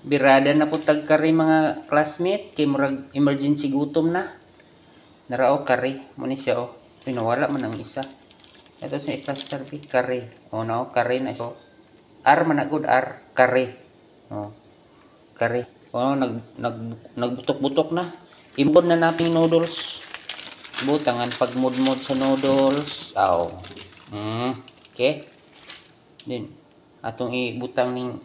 Birada na po tag kari mga classmate kay murag emergency gutom na. Narao kari mo ni siya oh. Pinawala man ang isa. Ito sa i-cluster B kari. Oh no, kari na so. R man na good R kari. Oh. Kari. Oh nagbutok-butok na. Imbon na nating noodles. Butangan pagmudmod sa noodles. Aw. Okay. Din atong ibutang ning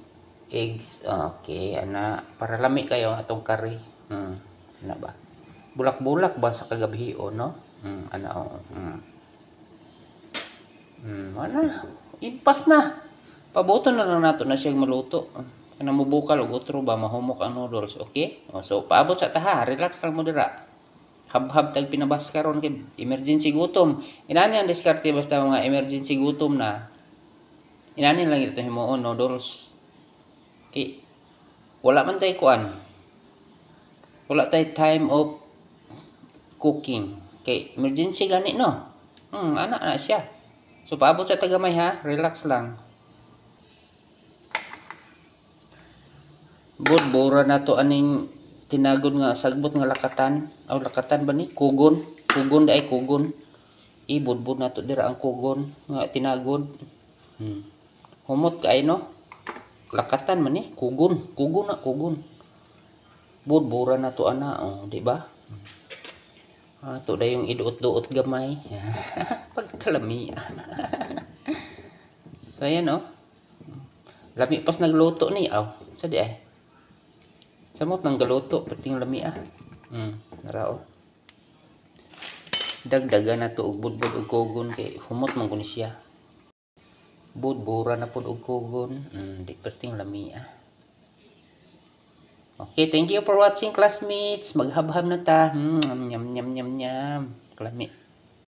eggs. Okay, ana para lami kayo atong curry. Ana ba? Bulak-bulak ba sa kagabi no? Ana oh. Ana. Impas na. Pabuton na lang nato na siya maluto. Kana mo bukal og utro ba mahumok ang noodles, okay? So paabot sa taha, relax lang mo dira. Hab-hab tag pinabas karon kay emergency gutom. Inani ang diskarte basta mga emergency gutom na. Inani lang ito himuon noodles. Okay. Wala man tay kuan. Wala tay time of cooking. Okay, emergency gani no. Ana na siya. So paabot sa tagamay ha, relax lang. Bura na to aning tinagod nga sagbot nga lakatan. Aw lakatan ba ni? Kugon. Kugon ay kugon. Ibudbud na to dira ang kugon nga tinagod. Humot kay no. Lakatan man ni, kugon. Kugon na kugon. Bura na to ana, oh, di ba? To da yung iduot-duot gamay. Pagkalami. So ayan oh. Lami pas nagluto ni aw. Sa di ay. Samot nang galuto pating lami narao. Dagdagan na to og budbud og kugon kay humot man kun siya. Bura na pud og kugon. Di pating lami Okay, thank you for watching classmates. Maghab-hab na ta. Nyam nyam nyam nyam. Kalami.